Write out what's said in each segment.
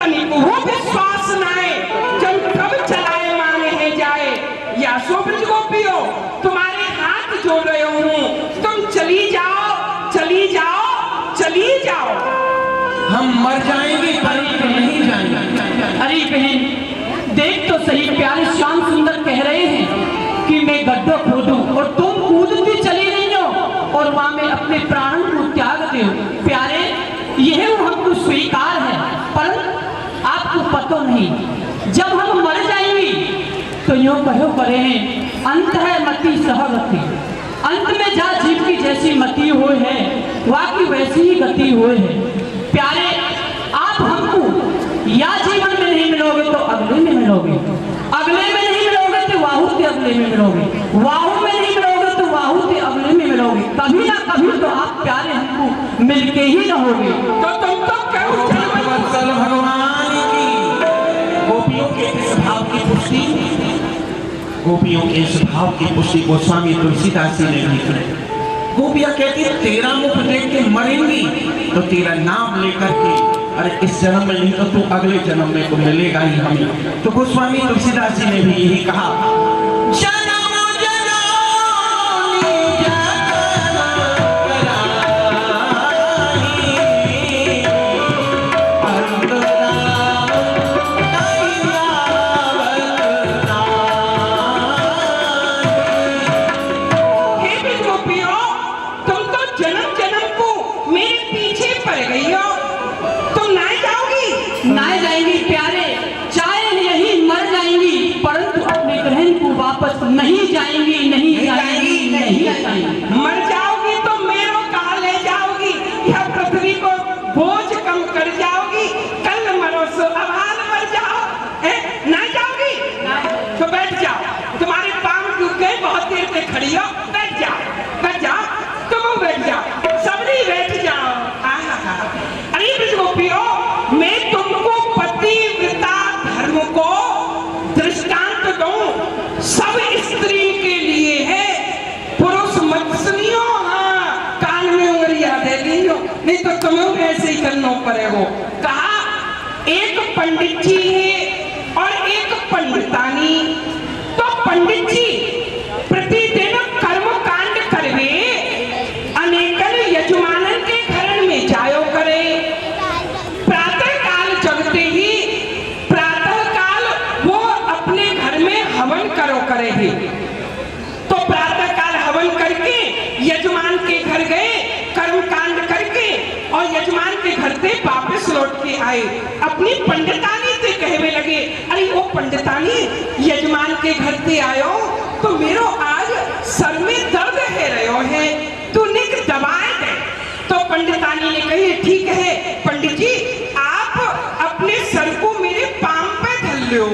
वो विश्वास नाए जब कब चलाए माने है जाए। या सो ब्रज गोपियो तुम्हारे हाथ जोड़ रहे हूँ, तुम चली जाओ चली जाओ चली जाओ। हम मर जाएंगे पर नहीं जाएंगे। अरे बहन देख तो सही, प्यारे श्याम सुंदर कह रहे हैं कि मैं गड्ढा खोदूं और तुम कूदती चली रही हो और वहां में अपने प्राण को त्याग दो। प्यारे यह हमको स्वीकार है, पर आपको पता नहीं जब हम मर जाएंगे तो यूं कहो करे हैं अंत है मति सहगति। अंत में जा जीव की जैसी मति हुए है वाकई वैसी ही गति हुए है। प्यारे आप हमको या जीवन में नहीं मिलोगे तो अगले में मिलोगे, अगले में नहीं मिलोगे तो वाहु के अगले में मिलोगे, वाहु में नहीं मिलोगे तो वाहु के अगले में मिलोगे। कभी ना कभी तो आप प्यारे हमको मिलके ही रहोगे। तो तुम तो कहो वत्सल भगवान की गोपियों के इस भाव की पुष्टि, गोपियों के इस भाव की पुष्टि गोस्वामी तुलसीदास जी ने भी की। गोपियां कहती तेरा मुख देख के मरेंगी तो तेरा नाम लेकर के, अरे इस जन्म में नहीं तो तू अगले जन्म में तो मिलेगा ही हमें। तो गोस्वामी तुलसीदास जी ने भी यही कहा, वापस नहीं जाएंगी, नहीं जाएंगी, नहीं जाएंगी। मर जाओगी तो मेरो कहा ले जाओगी, या पृथ्वी को बोझ कम कर जाओगी। कल मरो सो अभान मर जाओ, ना जाओगी तो बैठ जाओ, तुम्हारे पांव टूट गए, बहुत देर से खड़ी हो, बैठ जाओ बैठ जाओ, तुम बैठ जाओ, सबरी बैठ जाओ। अरे ब्रज गोपियों मैं तुमको पतिव्रता धर्म को दृष्टांत दूं, सब स्त्री के लिए है, पुरुष मत सुनियो। हाँ कान में उंगलियां दे लियो, नहीं तो तुम्हें ऐसे ही करना पड़ेगा। कहा एक पंडित जी है और एक पंडितानी। तो पंडित जी प्रतिदिन कर्म कांड करवे, अनेकन यजमानन के घर में जायो करे। प्रातः काल जगते ही प्रातः काल वो अपने घर में हवन करो करेगी। तो प्रातः काल हवन करके यजमान के घर गए, कर्म कांड करके, और यजमान के घर से वापस लौट के आए। अपनी पंडितानी से कहने लगे, अरे वो पंडितानी यजमान के घर से आयो तो मेरो आज सर में दर्द है रहो है, तू निक दवाएं दे। तो पंडितानी ने कही ठीक है पंडित जी, आप अपने सर को मेरे पांव पे धर लो।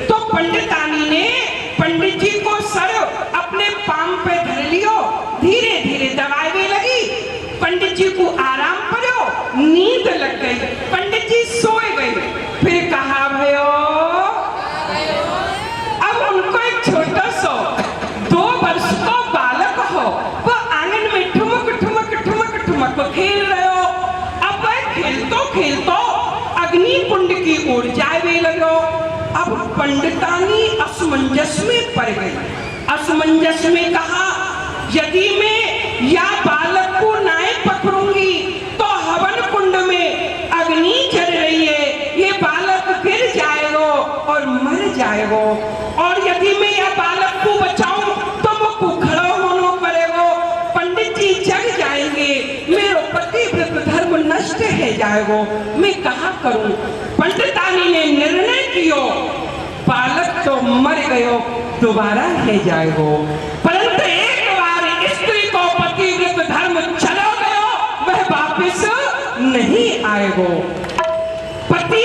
तो पंडितानी ने पंडित जी को सर अपने पांव पे धर लियो, धीरे धीरे दबाने लगी। पंडित जी को आराम पड़ो, नींद लग गई, पंडित जी सोए गए। फिर कहा भयो, अब उनको एक छोटा सा 2 वर्ष का बालक हो, वो आंगन में ठुमक ठुमक ठुमक ठुमक खेल रहे हो। अब वह खेलतो खेलतो अग्नि कुंड की ओर जाए लगो। अब पंडितानी असमंजस में पड़ गई। असमंजस में कहा, यदि मैं या बालक को नाय पकड़ूंगी तो हवन कुंड में अग्नि जल रही है, ये बालक गिर जाएगा और मर जाएगा। और यदि मैं या बालक को बचाऊं तो मुझको खड़ा होना पड़ेगा, पंडित जी जग जाएंगे, मेरा पतिव्रत धर्म नष्ट है जाएगा, मैं कहा करूं। पंडितानी ने निर्णय किया, बालक तो मर गयो, दोबारा है जाएगो, परंतु एक बार स्त्री को पतिव्रत धर्म चलो गयो, वह वापस नहीं आएगो। पति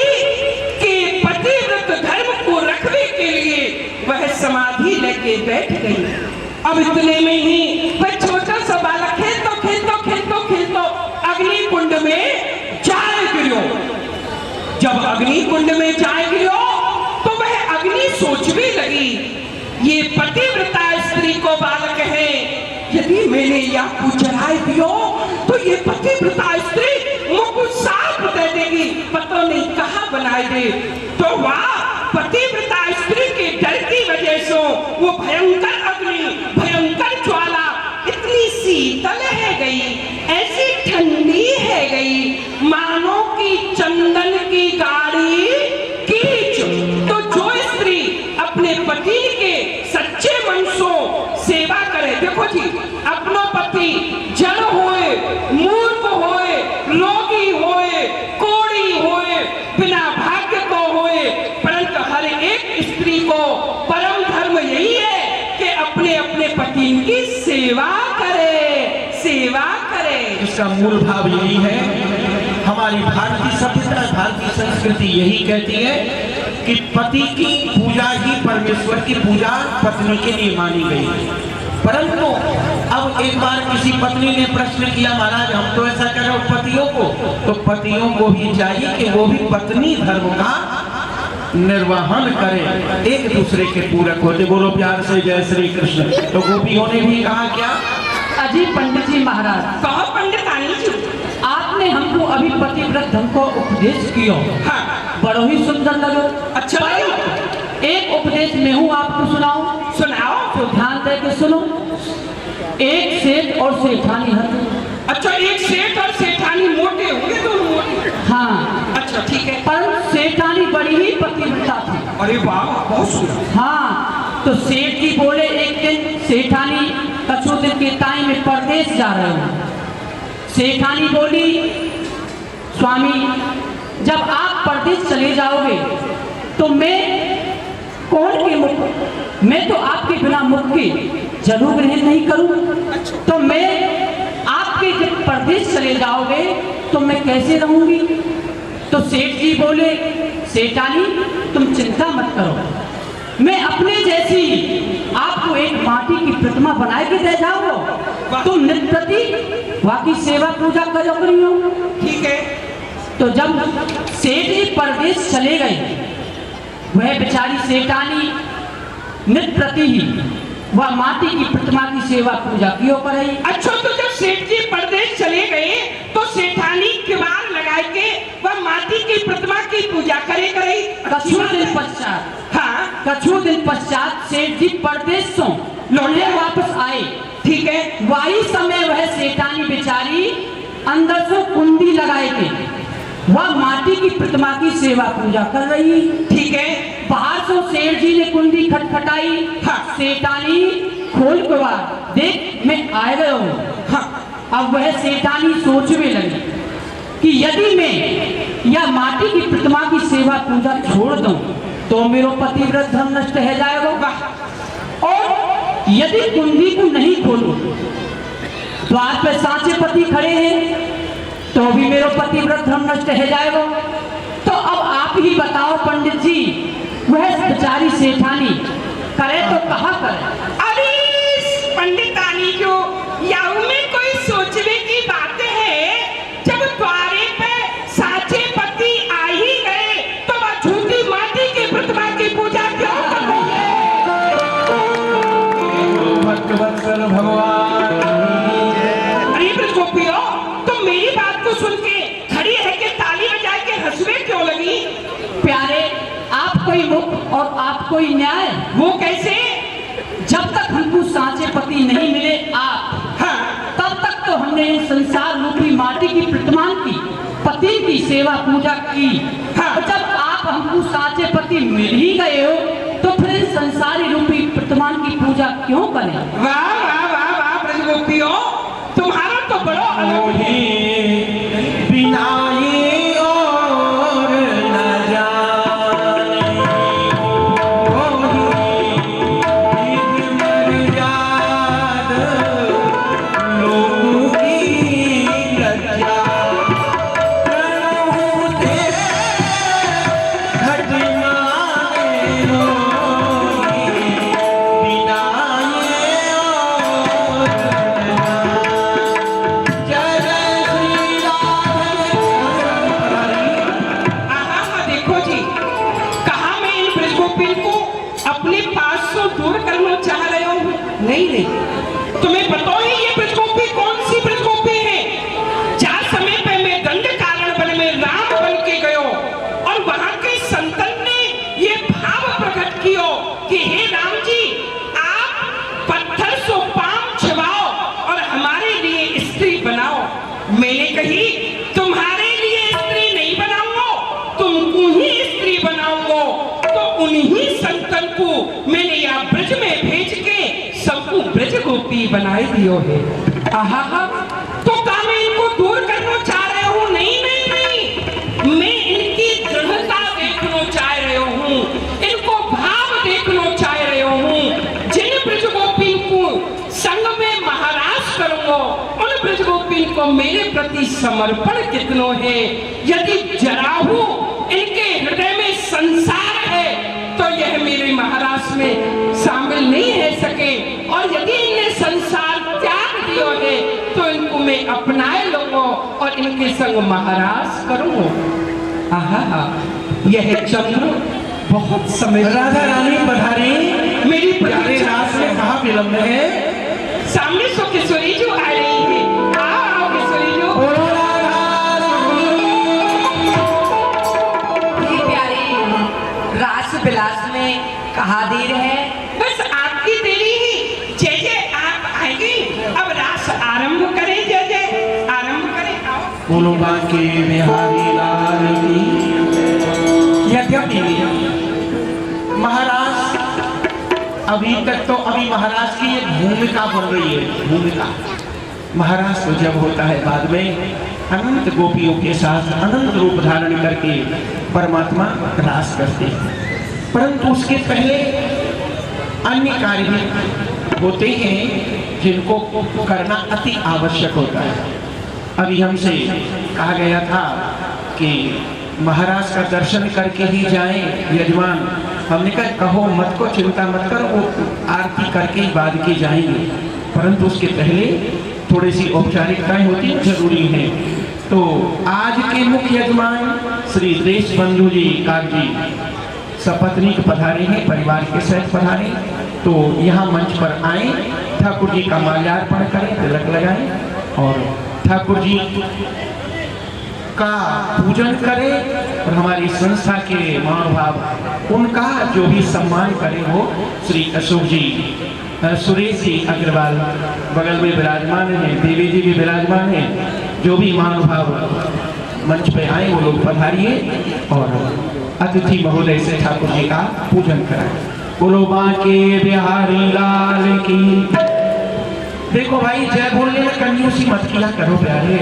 के पतिव्रत धर्म को रखने के लिए वह समाधि लेके बैठ गई। अब इतने में ही वह छोटा सा बालक खेलतो खेलतो खेलतो खेलतो अग्नि कुंड में जाए गिरो। जब अग्नि कुंड में जाए गिरो तो वह अग्नि सोचने लगी, ये पतिव्रता स्त्री को बालक है, यदि मैंने या को जलाए दियो तो ये पतिव्रता स्त्री मुझको साफ दे देगी, पता नहीं कहाँ बनाए दे। तो वाह, पतिव्रता स्त्री के डर की वजह से वो भयंकर अग्नि, भयंकर ज्वाला इतनी शीतल है गई, ऐसी ठंडी है गई, मानो की चंदन की गाड़ी कीच। तो जो स्त्री अपने पति के सच्चे मन से सेवा करे, देखो जी, अपनो पति जड़ होए, मूर्ख होए, रोगी होए, कोड़ी होए, बिना भाग्य को होए, परंतु हर एक स्त्री को परम धर्म यही है कि अपने अपने पति की सेवा करे, सेवा करे। इसका मूल भाव यही है। हमारी भारतीय सभ्यता, भारतीय संस्कृति यही कहती है कि पति की पूजा ही परमेश्वर की पूजा पत्नी के लिए मानी गई। परंतु अब एक बार किसी पत्नी ने प्रश्न किया, महाराज हम तो ऐसा कर रहे हो पतियों को, तो पतियों को भी चाहिए कि वो भी पत्नी धर्म का निर्वहन करें, एक दूसरे के पूरक होते। बोलो प्यार से जय श्री कृष्ण। तो गोपियों ने भी कहा क्या? अजी पंडित जी महाराज, कहो पंडितानी जी, आपने हमको अभी पतिव्रत धर्म को उपदेश किया, हाँ, बड़ो ही सुंदर लगे। अच्छा पर एक उपदेश मैं हूँ आपको सुनाऊं, सुनाओ। तो ध्यान दे के सुनो। एक सेठ और सेठानी हर। अच्छा, एक सेठ और सेठानी मोटे होंगे, दोनों मोटे। हाँ, अच्छा ठीक है। पर सेठानी बड़ी ही पतिव्रता थी। अरे वाह, बहुत सुंदर। हाँ, तो सेठ जी बोले एक दिन सेठानी कछु दिन के टाइम में परदेश जा रहे हो। सेठानी बोली, स्वामी जब आप परदेश चले जाओगे तो मैं कौन के मुख, मैं तो आपके बिना मुख के जरूर ग्रहण नहीं करूं। तो मैं आपके जब परदेश चले जाओगे तो मैं कैसे रहूंगी? तो सेठ जी बोले, सेठानी तुम चिंता मत करो, मैं अपने जैसी आपको एक माटी की प्रतिमा बना के दे जाऊंगा, तुम नित्य प्रति वाकी सेवा पूजा करो करियो। ठीक है। तो जब सेठ जी परदेश चले गए, वह बेचारी सेठानी नित्य प्रति ही वह माटी की प्रतिमा की सेवा पूजा कियो करे। अच्छा, तो जब सेठ जी परदेश चले गए तो सेठानी किवाड़ लगा के वह माटी की प्रतिमा की पूजा करे करे। कछु दिन पश्चात, हाँ, कछु दिन पश्चात सेठ जी परदेश से लौटे वापस आए। ठीक है। वही समय वह सेठानी बेचारी अंदर से कुंडी लगाए के वह माटी की प्रतिमा की सेवा पूजा कर रही। ठीक है। बाहर से सेठ जी ने कुंडी खटखटाई। हाँ। सेठानी खोल के बाद देख मैं आ गया हूँ। हाँ। अब वह सेठानी सोचने लगी कि यदि मैं यह माटी की प्रतिमा की सेवा पूजा छोड़ दूं तो मेरा पतिव्रत धर्म नष्ट हो जाएगा, और यदि कुंडी को नहीं खोलूं, द्वार पे सांचे पति खड़े हैं तो भी मेरा पतिव्रत धर्म नष्ट हो जाएगा। तो अब आप ही बताओ पंडित जी, वह बेचारी सेठानी करे तो कहा करे? अरे पंडितानी जो याऊ में कोई सोचने की बात है, जब द्वारे पे साचे पति आ ही गए तो वह झूठी माटी की प्रतिमा की पूजा क्यों कर रही है? भक्तवत्सल भगवान की जय। अरे ब्रजगोपियों, तुम मेरी बात को सुन के खड़ी है कि ताली बजा के हंसने क्यों लगी? प्यारे, आप कोई मुख और आप कोई न्याय। वो कैसे? जब तक हमको साचे पति नहीं मिले आप, हाँ, तब तक तो हमने इन संसार रूपी माटी की प्रतिमा की पति की सेवा पूजा की। हाँ। और जब आप हमको साचे पति मिल ही गए हो तो फिर इस संसारी रूपी प्रतिमा की पूजा क्यों करें? वाह वाह वाह वाह ब्रजगोपियों, तुम्हारा तो बड़ा अलग है। बिना ये और न जाने, एक मर्याद लोगों की लज्जा, प्रणव दे घट माने रोगी, बिना ये और न जाने। जय जय श्री आहा, देखो जी, कहा मैं इन ब्रजगोपी को अपने पास से दूर करना चाह रहे हो? नहीं नहीं, तुम्हें पता ही ये ब्रजगोपी कौन सी ब्रजगोपी है? जा समय पे मैं दंड कारण बन में राम बन के गयो और वहां उनको ही स्त्री बनाऊंगा। तो उन्हीं संतन को मैंने यहाँ ब्रज में भेज के सबको ब्रज गोपी बनाए दियो है। आहा, तो क्या मैं इनको दूर करना चाह रहे हूँ? नहीं नहीं नहीं, मैं इनकी दृढ़ता देखना चाह रहे हूँ, इनको भाव देखना चाह रहे हूँ। जिन ब्रज गोपी को संग में महाराज करूंगा, उन ब्रज गोपी को मेरे प्रति समर्पण कितनो है। यदि जराहू इनके हृदय में संसार है तो यह मेरे महाराज में शामिल नहीं है सके, और यदि इन्हें संसार त्याग दियो है तो इनको मैं अपनाए लूंगा और इनके संग महाराज करूंगा। आहा, यह चंद्र बहुत समय राधा रानी पधारी। मेरी प्यारे रास में कहाँ विलम्ब है? सामने सो किशोरी जो आ रही है। आओ किशोरी जो। रास विलास में कहा देर है? बस आपकी देरी ही। जय जय आप आएंगे, अब रास आरंभ करें। जय जय आरंभ करें। आओ। बोलो बांके बिहारी लाल की। यद्यपि महाराज अभी तक तो अभी महाराज की एक भूमिका बन रही है। भूमिका महाराज तो जब होता है बाद में अनंत गोपियों के साथ अनंत रूप धारण करके परमात्मा रास करते हैं, परंतु उसके पहले अन्य कार्य भी होते हैं जिनको करना अति आवश्यक होता है। अभी हमसे कहा गया था कि महाराज का दर्शन करके ही जाएं यजमान। हमने कहा कहो मत को, चिंता मत करो, वो आरती करके ही बाद के जाएंगे, परंतु उसके पहले थोड़ी सी औपचारिकताएं होती हैं, जरूरी हैं। तो आज के मुख्य यजमान श्री देश बंधु जी काग जी सपत्नीक पधारे हैं, परिवार के सहित पधारे। तो यहाँ मंच पर आए, ठाकुर जी का माल्यार्पण करें, तिलक लगाएं और ठाकुर जी का पूजन करें और हमारी संस्था के महानुभाव उनका जो भी सम्मान करें वो श्री अशोक जी, सुरेश जी अग्रवाल बगल में विराजमान हैं, देवी जी भी विराजमान हैं। जो भी महानुभाव मंच पे आए वो लोग पधारिए और अतिथि महोदय से ठाकुर जी का पूजन कराएं। बोलो बांके बिहारी लाल की। देखो भाई, जय बोलने में कंजूसी मत किया करो प्यारे।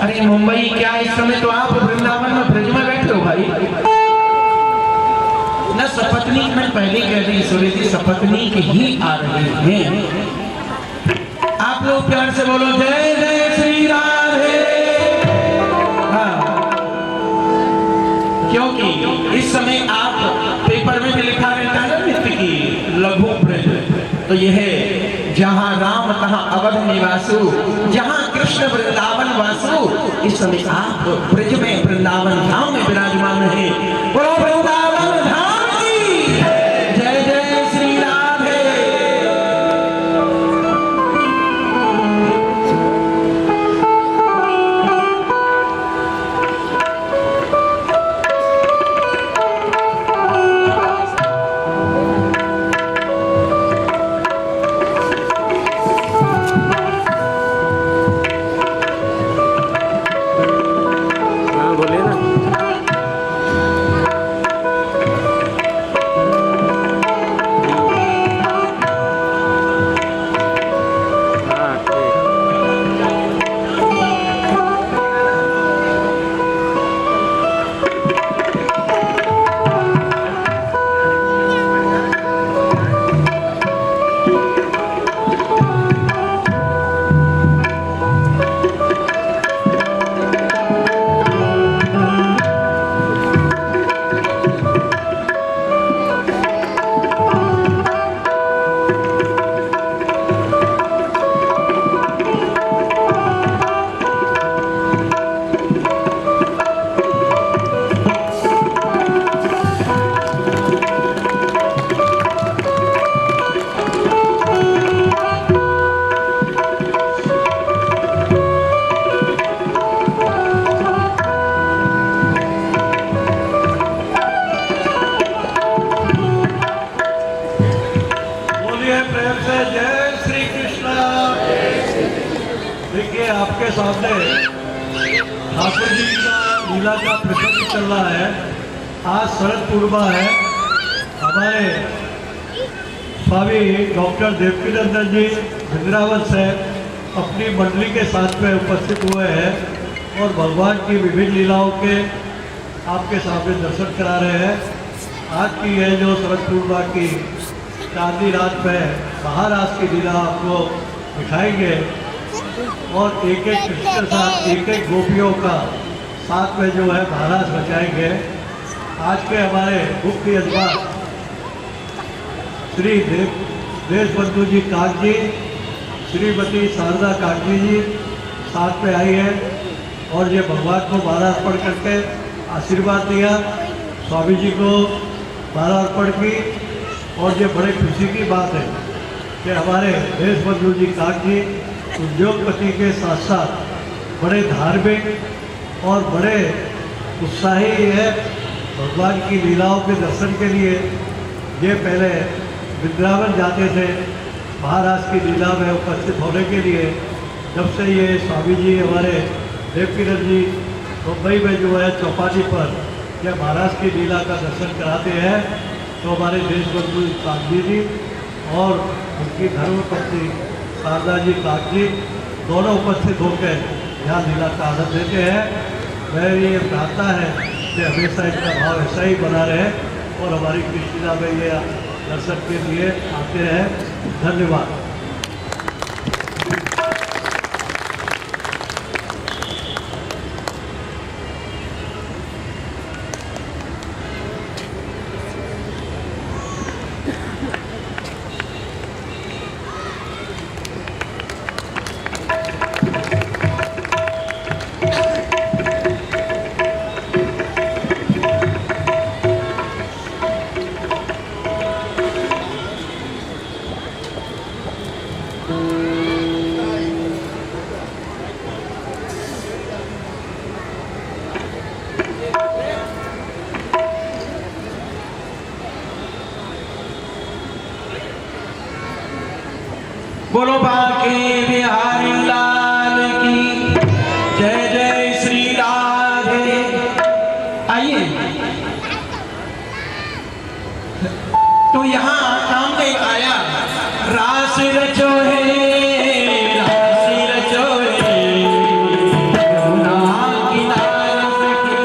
अरे मुंबई क्या इस समय तो आप वृंदावन में ब्रज में बैठे हो भाई। न सपत्नी, मैं पहले कह रही सुरेश जी सपत्नी के ही आ रहे हैं। आप लोग प्यार से बोलो जय जय श्री राधे। हाँ, क्योंकि इस समय आप पेपर में भी लिखा रहता है नृत्य की लघु ब्रज, तो यह जहाँ राम तहाँ अवध निवासु, जहाँ कृष्ण वृंदावन वासु। इस समय आप ब्रज में वृंदावन धाम में विराजमान है। बोलो वृंदावन धाम की जय जय श्री राधे। आपके सामने ठाकुर जी का लीला का प्रसंग चल रहा है। आज शरद पूर्णिमा है। हमारे स्वामी डॉक्टर देवकीनंदन जी वृंदावन से अपनी मंडली के साथ में उपस्थित हुए हैं और भगवान की विभिन्न लीलाओं के आपके सामने दर्शन करा रहे हैं। आज की यह जो शरद पूर्णिमा की चांदनी रात में महाराज की लीला आपको दिखाएंगे और एक एक कृष्ण के साथ एक एक गोपियों का साथ में जो है महाराज बचाएंगे। आज के हमारे मुख्य यजमान श्री देशबंधु जी काक जी, श्रीमती शारदा काक जी साथ में आई है और ये भगवान को माला अर्पण करके आशीर्वाद दिया, स्वामी जी को माला अर्पण की। और ये बड़े खुशी की बात है कि हमारे देशबंधु जी काक जी उद्योगपति के साथ साथ बड़े धार्मिक और बड़े उत्साही है भगवान की लीलाओं के दर्शन के लिए। ये पहले वृंदावन जाते थे महाराज की लीला में उपस्थित होने के लिए। जब से ये स्वामी जी हमारे देवकीनंदन जी मुंबई में जो है चौपाटी पर यह महाराज की लीला का दर्शन कराते हैं, तो हमारे देशबंधु काकजी जी और उनकी धर्मपत्नी शारदा जी काकजी दोनों उपस्थित होकर यहाँ लीला का आनंद लेते हैं। मेरी ये प्रार्थना है कि हमेशा इनका भाव ऐसा ही बना रहे और हमारी कृष्णा में ये दर्शन के लिए आते हैं। धन्यवाद। बोलो बाके बिहारी लाल की जय जय श्री राधे। आइए, तो यहाँ कामदेव आया, रास रचो है रास रचो है यमुना किनारे सखी।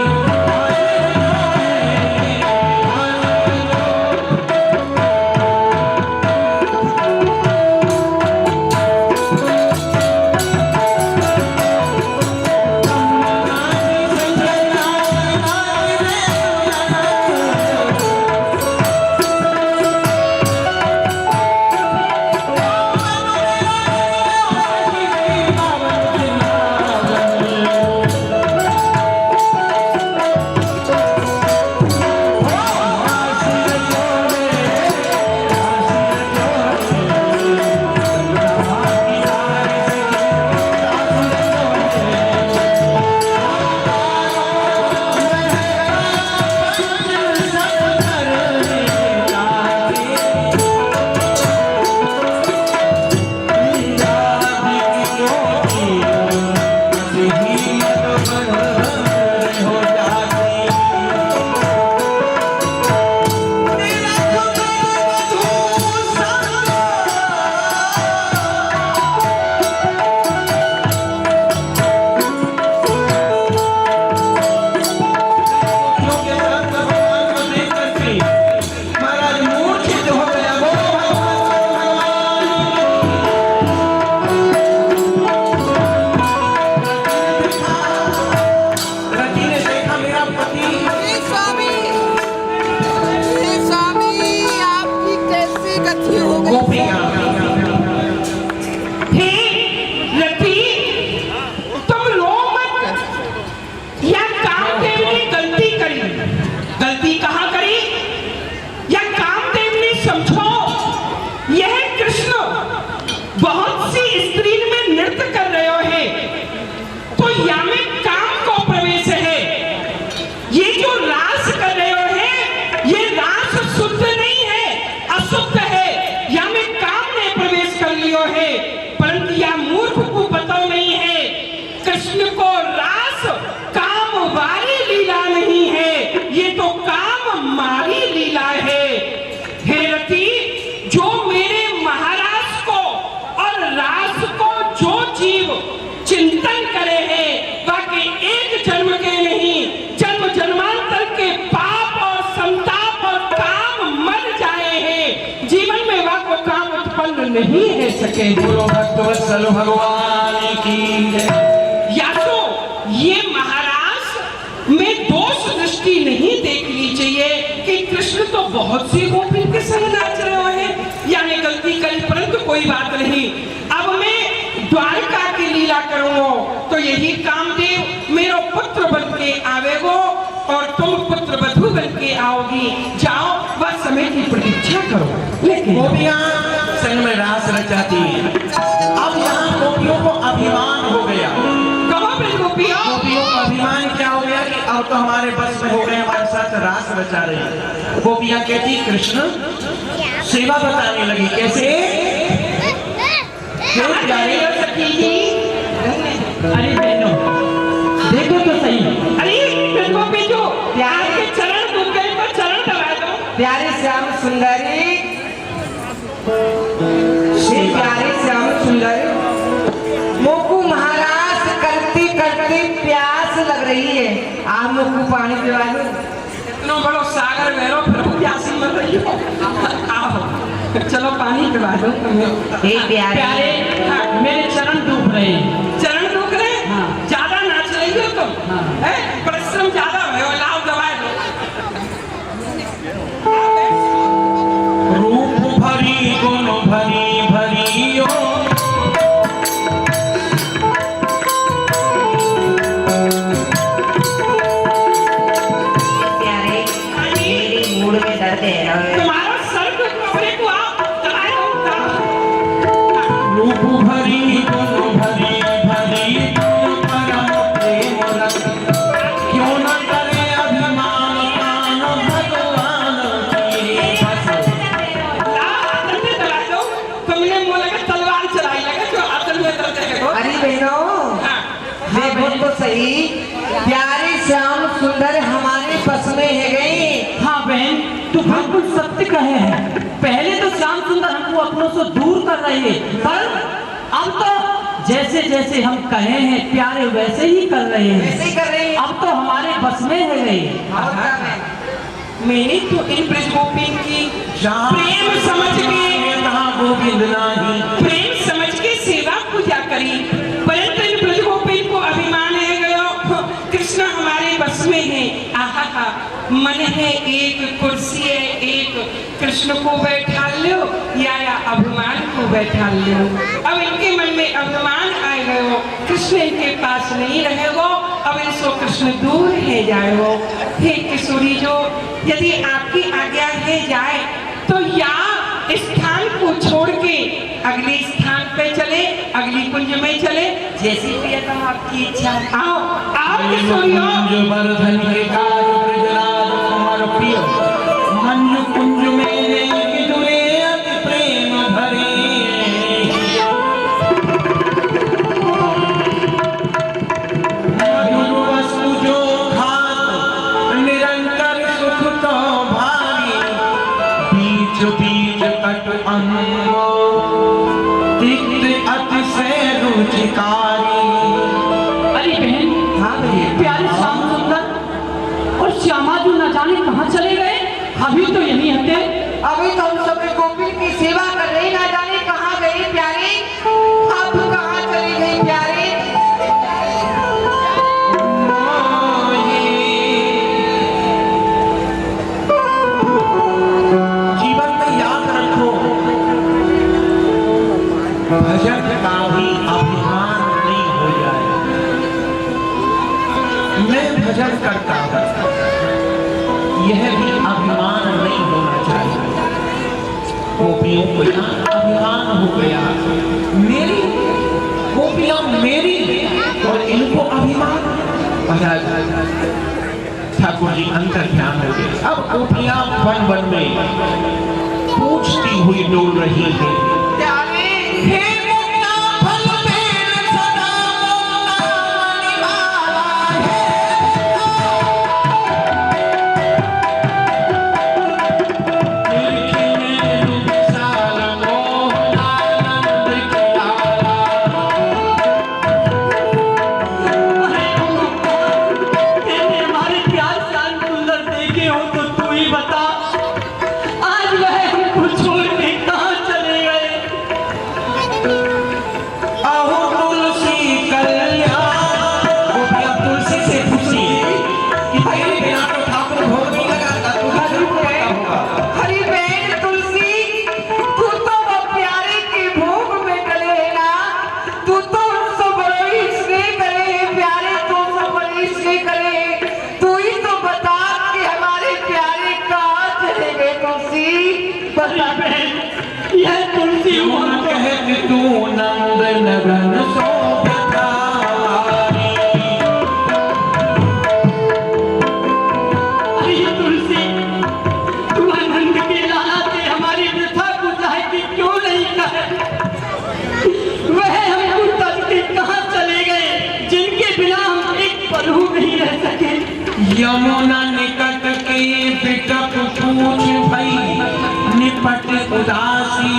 नहीं है सके। बोलो भक्तवत्सल भगवान की जय। या तो ये महाराज में दोष दृष्टि नहीं देखनी चाहिए कि कृष्ण तो बहुत सी गोपी के संग नाच रहे हैं, यानी गलती करी, परंतु कोई बात नहीं। अब मैं द्वारका की लीला करूंगा तो यही कामदेव मेरा पुत्र बन के आवेगो और तुम पुत्र वधू बन के आओगी। जाओ, बस समय की प्रतीक्षा करो। लेकिन गोपियां संग में रास रचाती हैं। अब यहाँ गोपियों को अभिमान हो गया। कहो ब्रज गोपियों, गोपियों को अभिमान क्या हो गया कि अब तो हमारे बस में हो गए, हमारे साथ रास रचा रहे हैं। गोपियां कहती कृष्ण सेवा बताने लगी। कैसे? कहाँ जा रही हो सखी जी? अरे बहनों, देखो तो सही। अरे ब्रज गोपी जो प्यार के चरण दुख गए तो चरण दबा दो। प्यारे श्याम सुंदरी, श्री प्यारे श्याम सुंदरी, मोकू महाराज करती करती प्यास लग रही है। आप मोकू पानी पिला दो। इतना बड़ो सागर बहरो फिर प्यासी मर रही हो। आओ चलो पानी पिला दो तुम्हें। हे प्यारे, प्यारे, हाँ। मेरे चरण डूब रहे हैं। चरण रुक रहे? हाँ। ज्यादा नाच रही हो तुम। हाँ। परिश्रम ज्यादा हो, लाओ दवाई दो। रूप भरी गुण भरी भरियो प्यारे, मेरे मूड में दर्द है। तुम्हारा सर को कपड़े को आओ दवाई दो। रूप भरी गुण भरी भरी गुण परम प्रेम रस। क्यों न करे अभिमान प्राण भगवान की बस। दवाई दो। तुमने मुंह लगा तलवार चलाई लगा जो आतल में दर्द है। अरे बहनों, हाँ। देखो तो सही, प्यारे श्याम सुंदर हमारे बस में है गए। हाँ बहन, तू बिल्कुल सत्य कहे है। पहले तो श्याम सुंदर हमको अपनों से दूर कर रहे हैं, पर अब तो जैसे जैसे हम कहे हैं प्यारे वैसे ही कर रहे हैं। ऐसे ही कर रहे हैं। अब तो हमारे बस में है गए। और क्या है? मैंने तो इन ब्रज गोपी की प्रेम समझ के गोविंद नाही। प्रेम समझ के सेवा पूजा करी, परंतु इन ब्रज गोपी को अभिमान है गयो कृष्ण हमारे बस में है। आहा, मन है एक, कुर्सी है एक, कृष्ण को बैठा लो या अभिमान को बैठा लो। अब इनके मन में अभिमान आ गयो, कृष्ण इनके पास नहीं रहेगो, अब इनको कृष्ण दूर है जाएगो। हे किशोरी जो, यदि आपकी आज्ञा है जाए तो या स्थान को छोड़ के अगले स्थान पे चले, अगली कुंज में चले, जैसी प्रियतम आपकी इच्छा। आओ आओ किशोरियों। कुंज वर्धन के काज ब्रजराज कुंवर प्रिय। मंजु कुंज में विदुरे अति प्रेम भरे। मधुर वस्तु जो खात निरंतर सुख तो भारी। बीच बीच कट अन्न तिक्त अतिशय रुचिकारी। अरे बहन, हाँ भैया। प्यारे श्याम सुंदर और श्यामा जी न जाने कहाँ चले गए। अभी तो यहीं हते। अभी तो हम सब गोपी की सेवा कर रहे, ना जाने कहाँ गए प्यारे। आप कहाँ चले गए प्यारे? जीवन में याद रखो, भजन का भी अभिमान नहीं हो जाए। मैं भजन करता हूँ, यह भी अभिमान नहीं होना चाहिए। गोपियों को यहाँ अभिमान हो गया, मेरी गोपियां मेरी और इनको अभिमान। ठाकुर जी अंतर ध्यान हो गए। अब गोपियां वन वन में पूछती हुई डोल रही है। हे मुक्ता फल पेड़ सदा मुक्ता मणिमाला है। निरखिने रूप साल मोह आनंद कियाला। तेरे हमारे प्यार श्याम सुंदर देखे हो तो तू ही बता, आज वह हमको छोड़ के कहाँ चले गए। बता बहन, यह तुलसी क्यों न कहत तू नंद नगन सोभितारी। अरे तुलसी, तू आनंद के लाला से हमारी वृथा बुझाए कि क्यों नहीं कहे। वह हमको तज के कहाँ चले गए, जिनके बिना हम एक पल नहीं रह सके। यमुना निकट के बिटप पूछ भई निपट उदासी।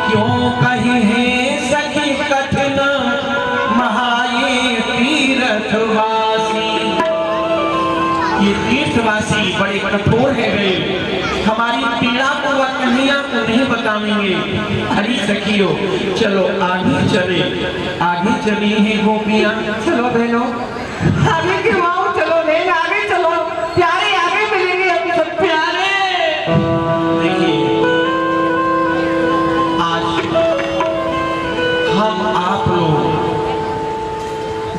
क्यों कही है सखी कठिन महाये तीर्थवासी। ये तीर्थवासी बड़े कठोर है गए, हमारी पीड़ा को वह कन्हैया को नहीं बताएंगे। हरी सखियों चलो आगे चले, आगे चली हैं गोपियां। चलो बहनों, आगे की माओ, चलो बहन आगे चलो, प्यारे आगे मिलेंगे हम सब प्यारे। देखिए आज हम आप लोग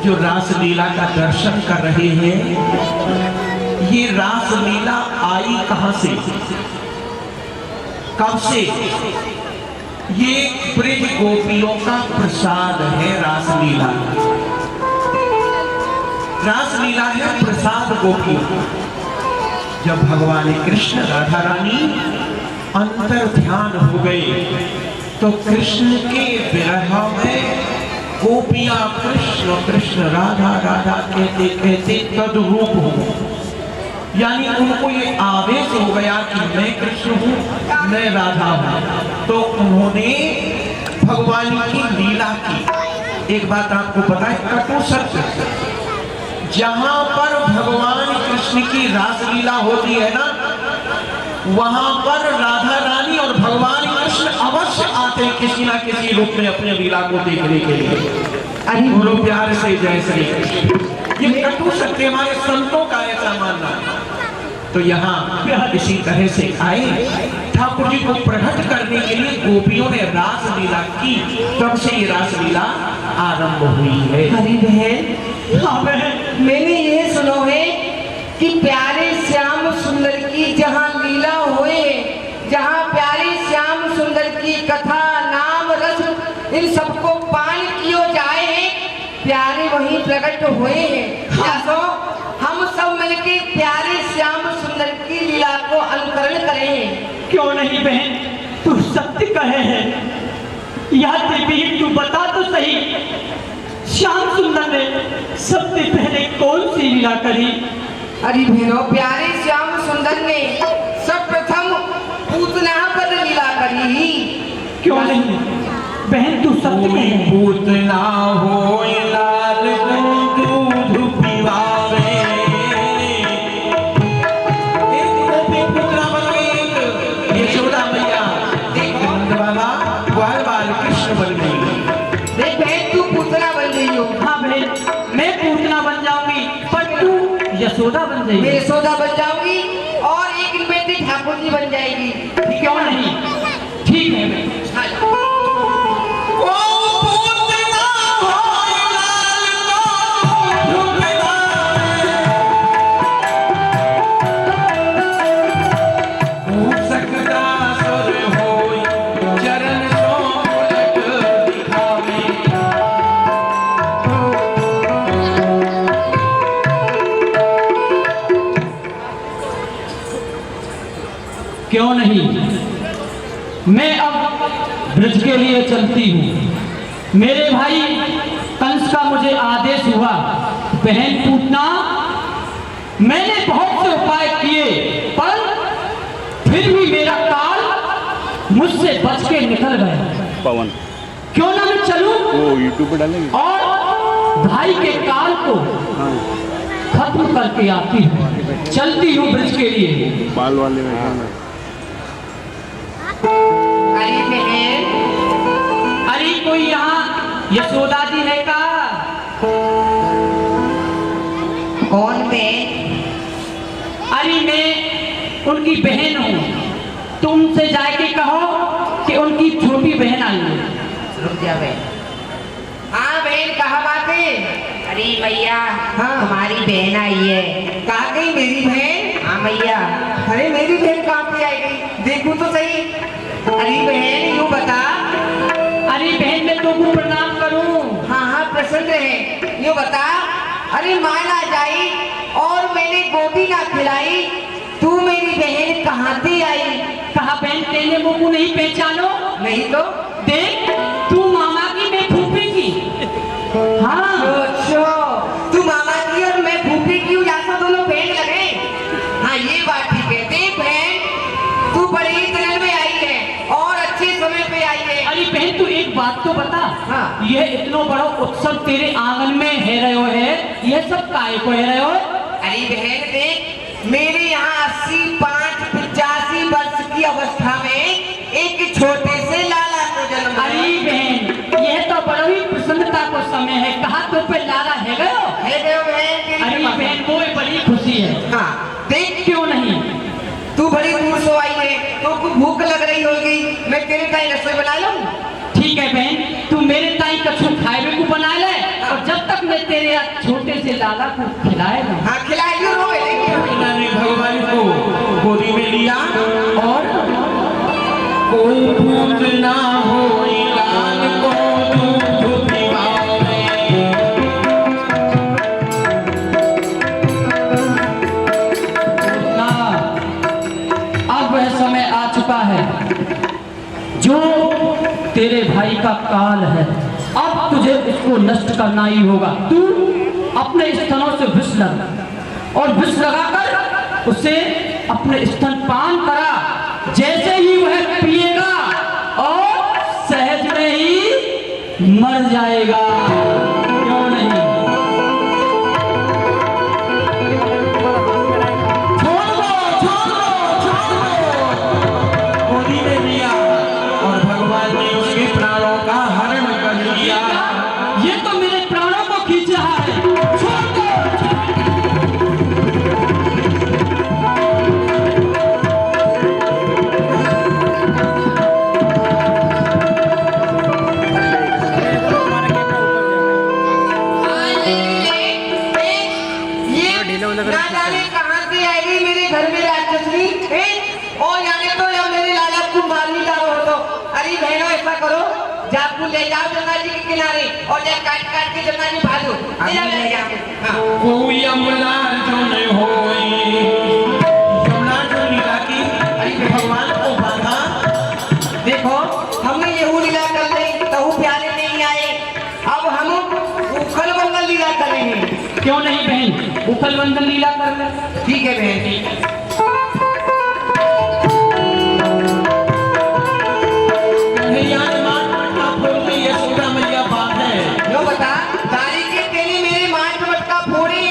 जो रासलीला का दर्शन कर रहे हैं, ये रासलीला आई कहां से, कब से? ये ब्रज गोपियों का प्रसाद है रासलीला। रासलीला है प्रसाद गोपियों। जब भगवान कृष्ण राधा रानी अंतर ध्यान हो गए तो कृष्ण के विरह में गोपियां कृष्ण कृष्ण राधा राधा कहते कहते तद्रूप हो, यानी उनको ये आवेश हो गया कि मैं कृष्ण हूँ, मैं राधा हूँ। तो उन्होंने भगवान की लीला की। एक बात आपको पता है, कटु सत्य, जहां पर भगवान कृष्ण की रासलीला होती है ना, वहां पर राधा रानी और भगवान कृष्ण अवश्य आते हैं किसी ना किसी रूप में अपने लीला को देखने के लिए। बोलो प्यार से जय श्री कृष्ण। ये कटु सत्य हमारे संतों का ऐसा मानना है। तो यहाँ इसी तरह से आए ठाकुर जी को प्रकट करने के लिए गोपियों ने रासलीला की, तब से ये रासलीला आरंभ हुई है। हरी बहन, हाँ बहन, मैंने ये सुनो है कि प्यारे श्याम सुंदर की जहाँ लीला हुए, जहाँ प्यारे श्याम सुंदर की कथा नाम रस इन सबको पान कियो जाए हैं, प्यारे वहीं प्रकट हुए हैं। तो हम सब मिलके प्यारे श्याम सुंदर की लीला को अनुकरण करें। क्यों नहीं बहन, तू सत्य कहे है। यह देवी तू बता तो सही, श्याम सुंदर ने सबसे पहले कौन सी लीला करी? अरे बहनों, प्यारे श्याम सुंदर ने सब प्रथम पूतना पर लीला करी। क्यों नहीं बहन, तू सत्य कहे। पूतना हो लाल दूध पिवावे। एक गोपी पूतना बन गई, एक यशोदा मैया, एक नंद बाबा ग्वाल बाल कृष्ण बन गई। देख बहन, तू पूतना बन गई हो। हाँ बहन, मैं पूतना बन जाऊंगी, पर तू यशोदा बन जाएगी। मैं यशोदा बन जाऊंगी और एक बेटी ठाकुर जी बन जाएगी। क्यों नहीं, ठीक है बहन। क्यों नहीं, मैं अब ब्रज के लिए चलती हूँ। मेरे भाई कंस का मुझे आदेश हुआ, बहन पूतना, मैंने बहुत से उपाय किए, पर फिर भी मेरा काल मुझसे बच के निकल गया। पवन क्यों ना मैं चलूं वो यूट्यूब पे डालेंगे। और भाई के काल को खत्म करके आती हूँ। चलती हूँ ब्रज के लिए। बाल वाले में अरे बहन, अरे कोई यहाँ यशोदा जी है का? कौन मैं? अरे मैं उनकी बहन हूँ, तुमसे जाके कहो कि उनकी छोटी बहन आई है। रुक जा बहन। हाँ बहन, कहा बात है? अरे भैया, हाँ तुम्हारी बहन आई है। कहाँ गई मेरी बहन? हाँ मैया। अरे मेरी बहन कहाँ पे आई गई, देखूं तो सही। अरे बहन यूँ बता। अरे बहन मैं तुमको प्रणाम करूं। हाँ हाँ प्रसन्न रहे। यूँ बता, अरे माँ ना जाई और मैंने गोभी ना खिलाई, तू मेरी बहन कहाँ से आई? कहा बहन तेने मुझको नहीं पहचानो? नहीं तो देख तू मामा की मैं फूफी की। हाँ अच्छा, तू मामा की और मैं फूफी की हूँ, जैसा दोनों बहन लगे। हाँ ये बात ठीक है। देख बहन तू बड़ी दिल में आई है और अच्छे समय पे आई है। अरे बहन तू एक बात तो बता। हाँ। यह इतना बड़ा उत्सव तेरे आंगन में है रहे हो है, यह सब काहे को है रहे हो? अरे बहन देख, मेरे यहाँ 85 वर्ष की अवस्था में एक छोटे से लाला को जन्म अरे बहन यह तो बड़ा ही प्रसन्नता को समय है, कहा तो पे लाला है गयो। है गयो बहन। अरे बहन वो बड़ी खुशी है। हाँ देख, क्यों नहीं? तू बड़ी दूर से आई है तो कुछ भूख लग रही होगी, मैं तेरे ताई रसोई बना लूं। ठीक है बहन, तू मेरे ताई कछु खाए को बना ले, और जब तक मैं तेरे छोटे से लाला को खिलाएगा। हाँ खिलाइयो रो मैंने भगवान को गोदी में लिया और कोई भूत ना हो लाल को दूध पिलावे। ना अब वह समय आ चुका है जो तेरे भाई का काल है, अब तुझे इसको नष्ट करना ही होगा। तू अपने स्तनों से विष लगा और विष लगाकर उसे अपने स्तनपान करा, जैसे ही वह पिएगा और सहज में ही मर जाएगा। क्यों नहीं? छोड़ दो गोदी में लिया और भगवान ने उसके प्राणों का हरण कर लिया। ये तो मेरे प्राणों को खींच रहा है। छोड़ दो। ना जाने कहाँ से आएगी मेरे घर में राक्षसनी, और जाने तो या मेरे लाला को मारने जा रहे हो तो। अरे बहनों ऐसा करो, जापू ले जाओ गंगा जी के किनारे और जा काट काट के गंगा जी भाजो। ले जाओ। कोई यमुना जो न होई, यमुना जो लीला की अरे भगवान को बांधा। देखो हमने ये लीला कर ली, तहु प्यारे नहीं आए, अब हम उखल बंगल लीला करेंगे। क्यों नहीं बहन, उखल बंदन लीला कर ले। ठीक है बहन। लो बता, दारी के तेने मेरे मांस मटका फोड़े,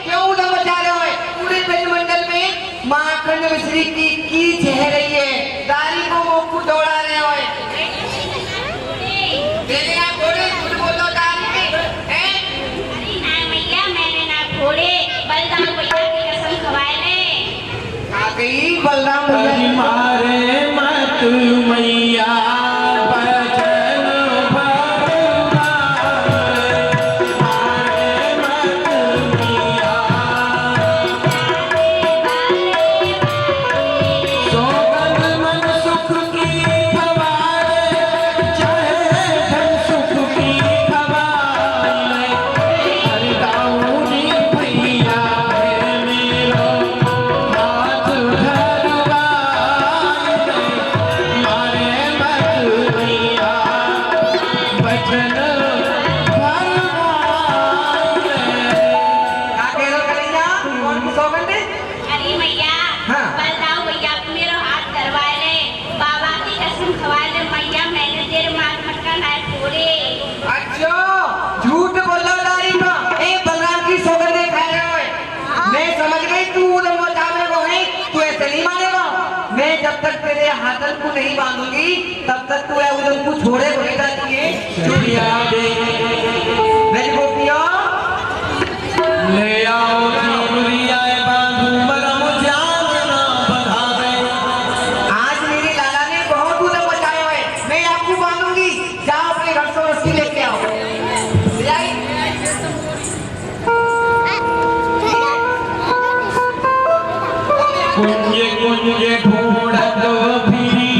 क्यों उधर मचा रहे हो? पूरे ब्रह्मंडल में माखन मिश्री की चह रही है, दारी को मुंह को दौड़ा रहे हो। तेरे यहाँ फोड़े, झूठ बोलो दारी के, हैं? अरे ना मैया मैंने ना फोड़े, बलदान भैया की कसम खवाए ले। आ गई बलराम भैया। अरे मारे मत मैया बचन अरे मैया हाँ। बलदान भैया को मेरा हाथ करवाए ले, बाबा की कसम खवाए ले मैया मैंने तेरे मांस मटका ना फोड़े। अच्छा झूठ बोलो दारी का, बलराम की सौगंधे खा रहे हो। मैं समझ गई तू उधर मचावे को है, तू ऐसे नहीं मानेगा। मैं जब तक तेरे हाथन को नहीं बांधूंगी तब तक तू उधर को छोड़े को नहीं जाती है। मेरी गोपियों ले आओ बांधू मरम जाना बधावे। आज मेरे लाला ने बहुत उधर मचाया है, मैं आपको बांधूंगी। जाओ अपने घर से रस्सी लेके आओ। ले आई? ढूंढत फिरी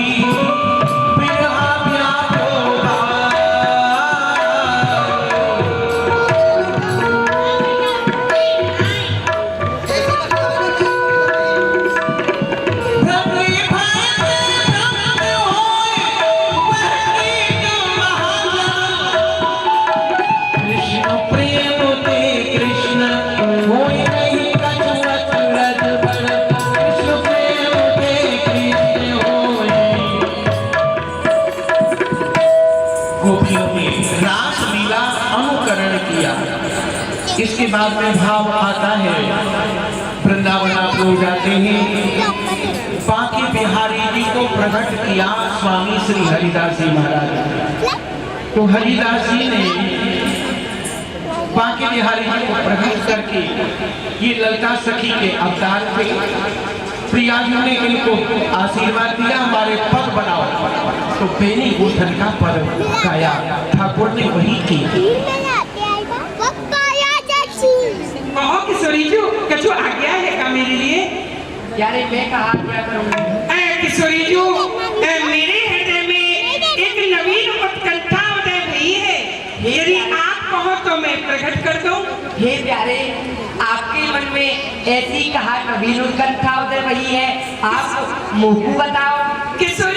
बिरहा व्यापोदा। भ्रमरे भय भ्रम होए वही महाजन। कृष्ण प्रेम ते कृष्ण होए नहीं कछुअत रज बड़। कृष्ण प्रेम ते कृष्ण होए। गोपियों ने रास लीला अनुकरण किया। इसके बाद में भाव आता है, वृंदावन आप लोग जाते हैं, बाकी बिहारी जी को प्रकट किया स्वामी श्री हरिदास जी महाराज ने। तो हरिदास जी ने बाकी बिहारी जी को प्रकट करके ये ललता सखी के अवतार थे। प्रिया जी ने इनको आशीर्वाद दिया, हमारे पद बनाओ। तो बेनी गुठन का पद गाया, ठाकुर ने वही की। कहो किशोरी जी, कछु आ गया है का मेरे लिए? यारे मैं कहा क्या करूँगी? किशोरी जी, मेरे हृदय में एक नवीन उत्कंठा उदय हुई है। यदि आप कहो तो मैं प्रकट कर दूं। हे प्यारे, आपके मन में ऐसी कहा नवीन उत्कंठा उदय वही है, आप मुंह को बताओ। किशोरी